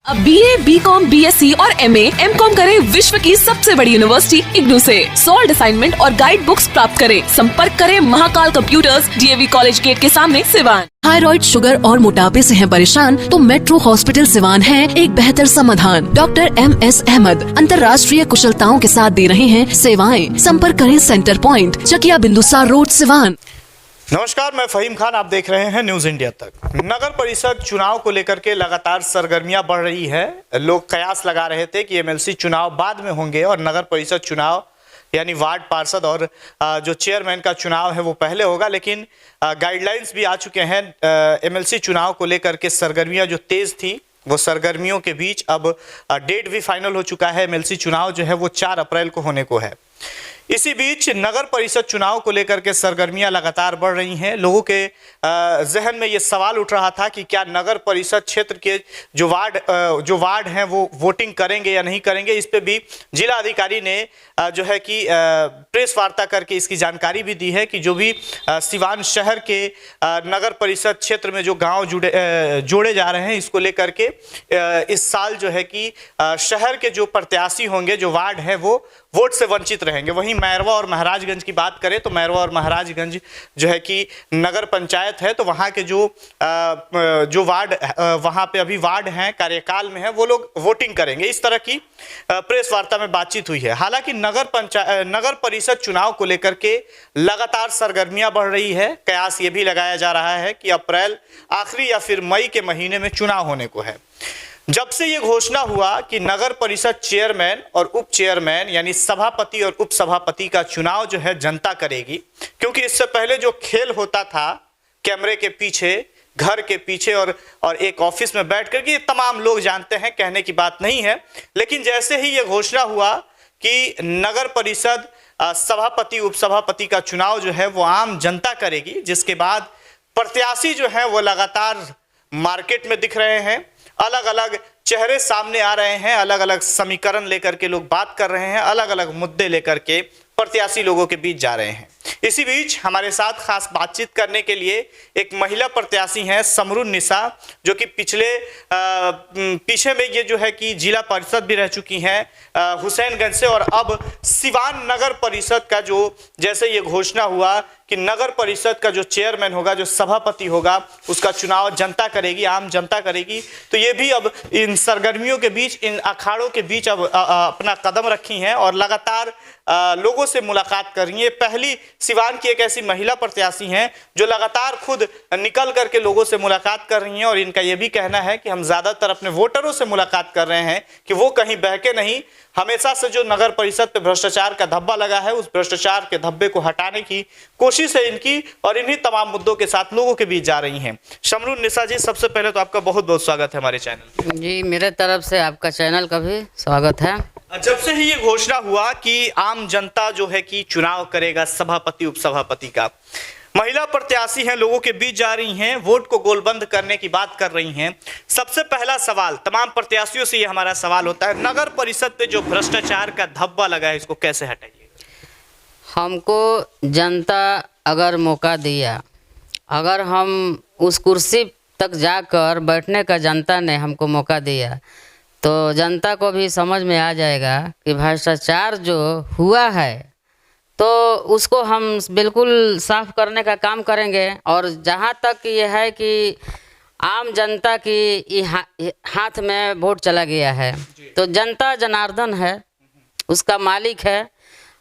अब BA, BCom, BSc और MA, MCom करें विश्व की सबसे बड़ी यूनिवर्सिटी इग्नू से। सॉल्ड असाइनमेंट और गाइड बुक्स प्राप्त करें। संपर्क करें Mahakal computers, DAV college gate के सामने, सिवान। थायराइड, शुगर और मोटापे से हैं परेशान तो मेट्रो हॉस्पिटल सिवान है एक बेहतर समाधान। डॉक्टर MS अहमद अंतर्राष्ट्रीय कुशलताओं के साथ दे रहे हैं सेवाएं। संपर्क करें centre point, Chakiya Bindusar road, Siwan. नमस्कार, मैं फहीम खान, आप देख रहे हैं न्यूज इंडिया तक। नगर परिषद चुनाव को लेकर के लगातार सरगर्मियां बढ़ रही है। लोग कयास लगा रहे थे कि MLC चुनाव बाद में होंगे और नगर परिषद चुनाव यानी वार्ड पार्षद और जो चेयरमैन का चुनाव है वो पहले होगा, लेकिन गाइडलाइंस भी आ चुके हैं। MLC चुनाव को लेकर के सरगर्मियां जो तेज थी वो सरगर्मियों के बीच अब डेट भी फाइनल हो चुका है। MLC चुनाव जो है वो 4 अप्रैल को होने को है। इसी बीच नगर परिषद चुनाव को लेकर के सरगर्मियां लगातार बढ़ रही हैं। लोगों के जहन में ये सवाल उठ रहा था कि क्या नगर परिषद क्षेत्र के जो वार्ड हैं वो वोटिंग करेंगे या नहीं करेंगे। इस पे भी जिला अधिकारी ने जो है कि प्रेस वार्ता करके इसकी जानकारी भी दी है कि जो भी सिवान शहर के नगर परिषद क्षेत्र में जो गांव जोड़े जा रहे हैं, इसको लेकर के इस साल जो है कि शहर के जो प्रत्याशी होंगे, जो वार्ड है, वो वोट से वंचित रहेंगे। वहीं मैरवा और महाराजगंज की बात करें तो मैरवा और महाराजगंज जो है कि नगर पंचायत है, तो वहाँ के जो वार्ड वहाँ पे अभी वार्ड हैं, कार्यकाल में है, वो लोग वोटिंग करेंगे। इस तरह की प्रेस वार्ता में बातचीत हुई है। हालांकि नगर परिषद चुनाव को लेकर के लगातार सरगर्मियां बढ़ रही है। कयास ये भी लगाया जा रहा है कि अप्रैल आखिरी या फिर मई के महीने में चुनाव होने को है। जब से ये घोषणा हुआ कि नगर परिषद चेयरमैन और उप चेयरमैन यानी सभापति और उप सभापति का चुनाव जो है जनता करेगी, क्योंकि इससे पहले जो खेल होता था कैमरे के पीछे, घर के पीछे और एक ऑफिस में बैठ कर के, ये तमाम लोग जानते हैं, कहने की बात नहीं है। लेकिन जैसे ही ये घोषणा हुआ कि नगर परिषद सभापति उप सभापति का चुनाव जो है वो आम जनता करेगी, जिसके बाद प्रत्याशी जो है वो लगातार मार्केट में दिख रहे हैं, अलग अलग चेहरे सामने आ रहे हैं, अलग अलग समीकरण लेकर के लोग बात कर रहे हैं, अलग अलग मुद्दे लेकर के प्रत्याशी लोगों के बीच जा रहे हैं। इसी बीच हमारे साथ खास बातचीत करने के लिए एक महिला प्रत्याशी हैं, समरुन निशा, जो कि पीछे में ये जो है कि जिला परिषद भी रह चुकी हैं हुसैनगंज से, और अब सिवान नगर परिषद का जो जैसे ये घोषणा हुआ कि नगर परिषद का जो चेयरमैन होगा, जो सभापति होगा, उसका चुनाव जनता करेगी, आम जनता करेगी। तो ये भी अब इन सरगर्मियों के बीच, इन अखाड़ों के बीच अब अपना कदम रखी हैं और लगातार लोगों से मुलाकात कर रही है। पहली सिवान की एक ऐसी महिला प्रत्याशी हैं जो लगातार खुद निकल करके लोगों से मुलाकात कर रही हैं, और इनका यह भी कहना है कि हम ज्यादातर अपने वोटरों से मुलाकात कर रहे हैं कि वो कहीं बहके नहीं। हमेशा से जो नगर परिषद पे भ्रष्टाचार का धब्बा लगा है, उस भ्रष्टाचार के धब्बे को हटाने की कोशिश है इनकी, और इन्हीं तमाम मुद्दों के साथ लोगों के बीच जा रही हैं। समरुन निशा जी, सबसे पहले तो आपका बहुत बहुत स्वागत है हमारे चैनल जी। मेरे तरफ से आपका चैनल का भी स्वागत है। जब से ही ये घोषणा हुआ कि आम जनता जो है कि चुनाव करेगा सभापति उप सभापति का, महिला प्रत्याशी हैं, लोगों के बीच जा रही हैं, वोट को गोलबंद करने की बात कर रही हैं। सबसे पहला सवाल तमाम प्रत्याशियों से ये हमारा सवाल होता है, नगर परिषद पे जो भ्रष्टाचार का धब्बा लगा है, इसको कैसे हटाइए? हमको जनता अगर मौका दिया, अगर हम उस कुर्सी तक जाकर बैठने का जनता ने हमको मौका दिया, तो जनता को भी समझ में आ जाएगा कि भ्रष्टाचार जो हुआ है तो उसको हम बिल्कुल साफ करने का काम करेंगे। और जहाँ तक ये है कि आम जनता की हाथ में वोट चला गया है, तो जनता जनार्दन है, उसका मालिक है।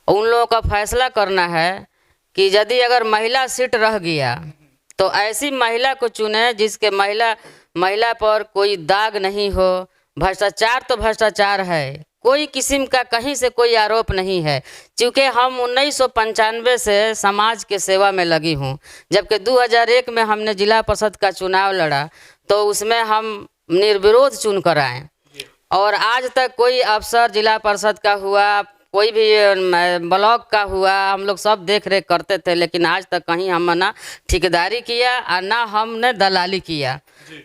उन लोगों का फैसला करना है कि यदि अगर महिला सीट रह गया तो ऐसी महिला को चुने जिसके महिला पर कोई दाग नहीं हो। भ्रष्टाचार तो भ्रष्टाचार है, कोई किस्म का कहीं से कोई आरोप नहीं है। क्योंकि हम 1995 से समाज के सेवा में लगी हूँ, जबकि 2001 में हमने जिला परिषद का चुनाव लड़ा तो उसमें हम निर्विरोध चुन कर आए, और आज तक कोई अफसर जिला परिषद का हुआ, कोई भी ब्लॉक का हुआ हम लोग सब देख रेख करते थे, लेकिन आज तक कहीं हम ना ठेकेदारी किया और ना हमने दलाली किया।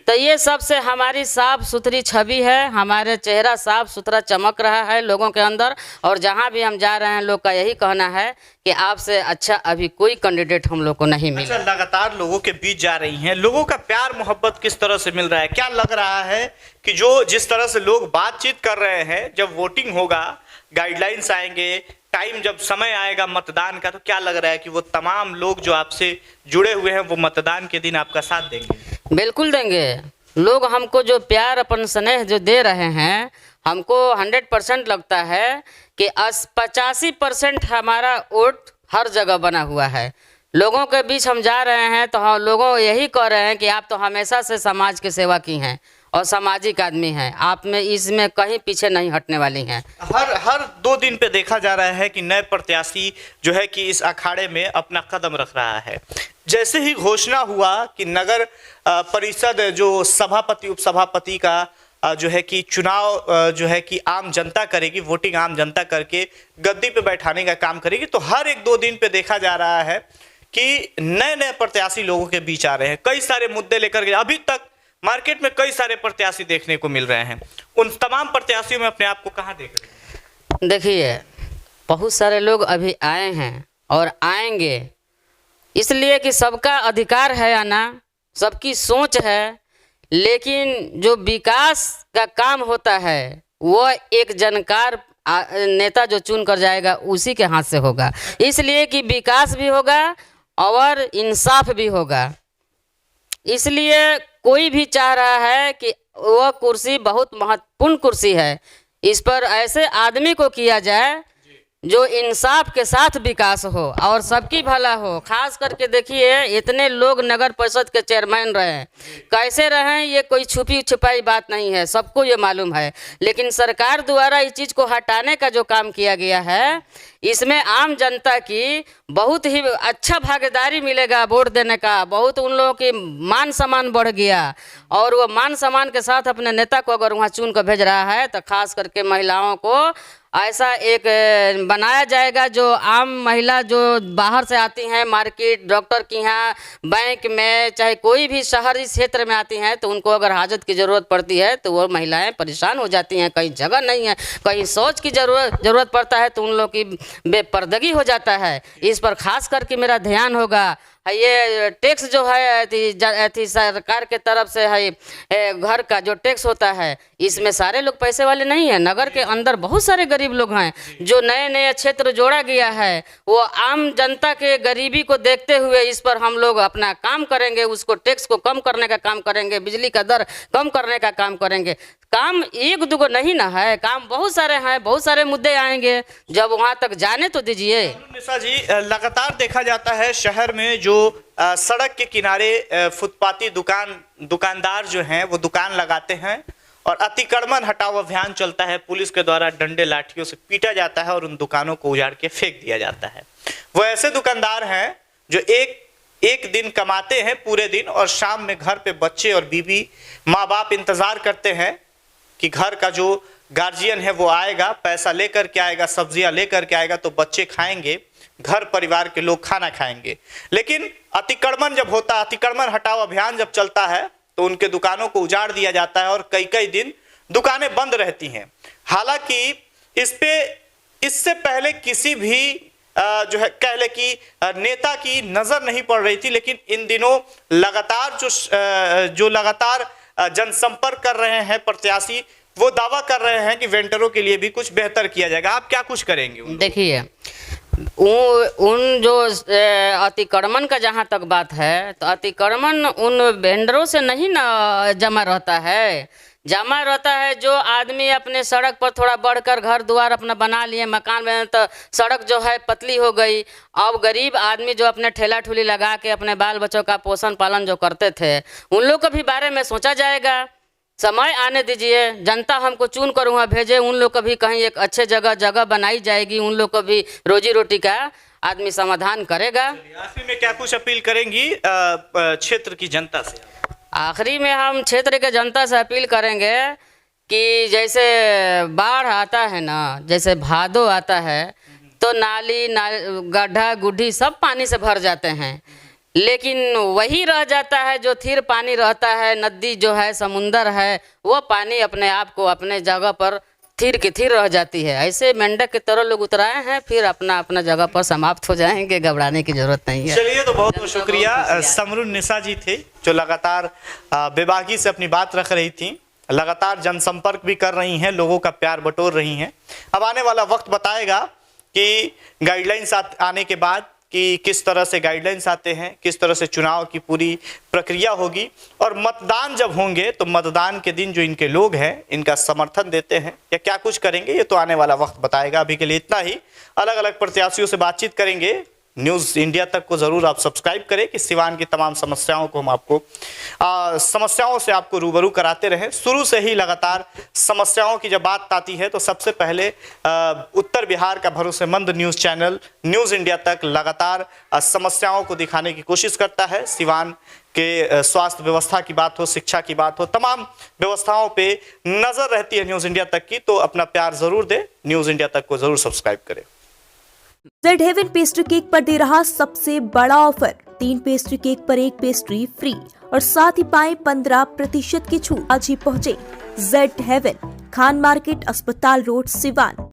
तो ये सबसे हमारी साफ सुथरी छवि है, हमारे चेहरा साफ सुथरा चमक रहा है लोगों के अंदर, और जहाँ भी हम जा रहे हैं लोग का यही कहना है कि आपसे अच्छा अभी कोई कैंडिडेट हम लोग को नहीं मिला। अच्छा, लगातार लोगों के बीच जा रही हैं, लोगों का प्यार मोहब्बत किस तरह से मिल रहा है? क्या लग रहा है कि जो जिस तरह से लोग बातचीत कर रहे हैं, जब वोटिंग होगा, गाइडलाइंस आएंगे, टाइम जब समय आएगा मतदान का, तो क्या लग रहा है कि वो तमाम लोग जो आपसे जुड़े हुए हैं वो मतदान के दिन आपका साथ देंगे? बिल्कुल देंगे। लोग हमको जो प्यार अपन स्नेह जो दे रहे हैं, हमको 100% लगता है कि 85% हमारा वोट हर जगह बना हुआ है। लोगों के बीच हम जा रहे हैं तो हम लोगों यही कह रहे हैं कि आप तो हमेशा से समाज की सेवा की हैं और सामाजिक आदमी हैं, आप में इसमें कहीं पीछे नहीं हटने वाली हैं। हर 2 दिन पे देखा जा रहा है कि नए प्रत्याशी जो है कि इस अखाड़े में अपना कदम रख रहा है। जैसे ही घोषणा हुआ कि नगर परिषद जो सभापति उपसभापति का जो है कि चुनाव जो है कि आम जनता करेगी, वोटिंग आम जनता करके गद्दी पे बैठाने का काम करेगी, तो हर 1-2 दिन पे देखा जा रहा है कि नए नए प्रत्याशी लोगों के बीच आ रहे हैं, कई सारे मुद्दे लेकर के। अभी तक मार्केट में कई सारे प्रत्याशी देखने को मिल रहे हैं, उन तमाम प्रत्याशियों में अपने आप को कहाँ देख रहे हैं? देखिए, बहुत सारे लोग अभी आए हैं और आएंगे, इसलिए कि सबका अधिकार है आना, सबकी सोच है, लेकिन जो विकास का काम होता है वो एक जानकार नेता जो चुन कर जाएगा उसी के हाथ से होगा, इसलिए कि विकास भी होगा और इंसाफ भी होगा। इसलिए कोई भी चाह रहा है कि वह कुर्सी बहुत महत्वपूर्ण कुर्सी है, इस पर ऐसे आदमी को किया जाए जो इंसाफ के साथ विकास हो और सबकी भला हो। खास करके देखिए, इतने लोग नगर परिषद के चेयरमैन रहे, कैसे रहे ये कोई छुपी छुपाई बात नहीं है, सबको ये मालूम है, लेकिन सरकार द्वारा इस चीज़ को हटाने का जो काम किया गया है, इसमें आम जनता की बहुत ही अच्छा भागीदारी मिलेगा वोट देने का। बहुत उन लोगों की मान सम्मान बढ़ गया, और वो मान सम्मान के साथ अपने नेता को अगर वहाँ चुन कर भेज रहा है, तो खास करके महिलाओं को ऐसा एक बनाया जाएगा जो आम महिला जो बाहर से आती हैं, मार्केट, डॉक्टर के यहाँ, बैंक में, चाहे कोई भी शहरी क्षेत्र में आती हैं, तो उनको अगर हाजत की ज़रूरत पड़ती है तो वो महिलाएं परेशान हो जाती हैं, कहीं जगह नहीं है, कहीं शौच की ज़रूरत पड़ता है तो उन लोगों की बेपर्दगी हो जाता है। इस पर खास करके मेरा ध्यान होगा। ये टैक्स जो है सरकार के तरफ से है, घर का जो टैक्स होता है, इसमें सारे लोग पैसे वाले नहीं हैं। नगर के अंदर बहुत सारे गरीब लोग हैं, जो नए नए क्षेत्र जोड़ा गया है, वो आम जनता के गरीबी को देखते हुए इस पर हम लोग अपना काम करेंगे, उसको टैक्स को कम करने का काम करेंगे, बिजली का दर कम करने का काम करेंगे। काम 1-2 नहीं ना है, काम बहुत सारे हैं, बहुत सारे मुद्दे आएंगे, जब वहाँ तक जाने तो दीजिए। निशा जी, लगातार देखा जाता है शहर में जो सड़क के किनारे फुटपाती दुकानदार जो हैं वो दुकान लगाते हैं और अतिक्रमण हटाओ अभियान चलता है, पुलिस के द्वारा डंडे लाठियों से पीटा जाता है और उन दुकानों को उजाड़ के फेंक दिया जाता है। वो ऐसे दुकानदार हैं जो एक दिन कमाते हैं पूरे दिन, और शाम में घर पे बच्चे और बीवी माँ बाप इंतजार करते हैं कि घर का जो गार्जियन है वो आएगा, पैसा लेकर के आएगा, सब्जियां लेकर के आएगा, तो बच्चे खाएंगे, घर परिवार के लोग खाना खाएंगे। लेकिन अतिक्रमण जब होता है, अतिक्रमण हटाओ अभियान जब चलता है, तो उनके दुकानों को उजाड़ दिया जाता है और कई दिन दुकानें बंद रहती हैं। हालांकि इससे पहले किसी भी जो है कह ले कि नेता की नजर नहीं पड़ रही थी, लेकिन इन दिनों लगातार जो लगातार जनसंपर्क कर रहे हैं प्रत्याशी, वो दावा कर रहे हैं कि वेंडरों के लिए भी कुछ बेहतर किया जाएगा। आप क्या कुछ करेंगे? देखिए, उन जो अतिक्रमण का जहाँ तक बात है, तो अतिक्रमण उन वेंडरों से नहीं ना जमा रहता है, जमा रहता है जो आदमी अपने सड़क पर थोड़ा बढ़कर घर द्वार अपना बना लिए, मकान में, तो सड़क जो है पतली हो गई। अब गरीब आदमी जो अपने ठेला ठुली लगा के अपने बाल बच्चों का पोषण पालन जो करते थे, उन लोग के भी बारे में सोचा जाएगा। समय आने दीजिए, जनता हमको चुन कर वहाँ भेजे, उन लोग को भी कहीं एक अच्छे जगह बनाई जाएगी, उन लोग को भी रोजी रोटी का आदमी समाधान करेगा। आखिर में क्या कुछ अपील करेंगी क्षेत्र की जनता से? आखिरी में हम क्षेत्र के जनता से अपील करेंगे कि जैसे बाढ़ आता है ना, जैसे भादो आता है तो नाली गड्ढा गुड्ढी सब पानी से भर जाते हैं, लेकिन वही रह जाता है जो थिर पानी रहता है, नदी जो है समुंदर है, वो पानी अपने आप को अपने जगह पर थिर की थिर रह जाती है। ऐसे मेंढक की तरह लोग उतराए हैं, फिर अपना अपना जगह पर समाप्त हो जाएंगे, घबराने की जरूरत नहीं है। चलिए, तो बहुत बहुत शुक्रिया। समरुन्निसा जी थे जो लगातार बेबाकी से अपनी बात रख रही थी, लगातार जनसंपर्क भी कर रही हैं, लोगों का प्यार बटोर रही हैं। अब आने वाला वक्त बताएगा कि गाइडलाइंस आने के बाद कि किस तरह से गाइडलाइंस आते हैं, किस तरह से चुनाव की पूरी प्रक्रिया होगी, और मतदान जब होंगे तो मतदान के दिन जो इनके लोग हैं इनका समर्थन देते हैं या क्या कुछ करेंगे, ये तो आने वाला वक्त बताएगा। अभी के लिए इतना ही। अलग अलग प्रत्याशियों से बातचीत करेंगे। न्यूज़ इंडिया तक को ज़रूर आप सब्सक्राइब करें कि सिवान की तमाम समस्याओं को हम आपको समस्याओं से आपको रूबरू कराते रहें। शुरू से ही लगातार समस्याओं की जब बात आती है तो सबसे पहले उत्तर बिहार का भरोसेमंद न्यूज़ चैनल न्यूज़ इंडिया तक लगातार समस्याओं को दिखाने की कोशिश करता है। सिवान के स्वास्थ्य व्यवस्था की बात हो, शिक्षा की बात हो, तमाम व्यवस्थाओं पे नज़र रहती है न्यूज़ इंडिया तक की। तो अपना प्यार ज़रूर दें, न्यूज़ इंडिया तक को ज़रूर सब्सक्राइब करें। जेड हेवन पेस्ट्री केक पर दे रहा सबसे बड़ा ऑफर, 3 पेस्ट्री केक पर 1 पेस्ट्री फ्री और साथ ही पाएं 15% की छूट। आज ही पहुँचे जेड हेवन, खान मार्केट, अस्पताल रोड, सिवान।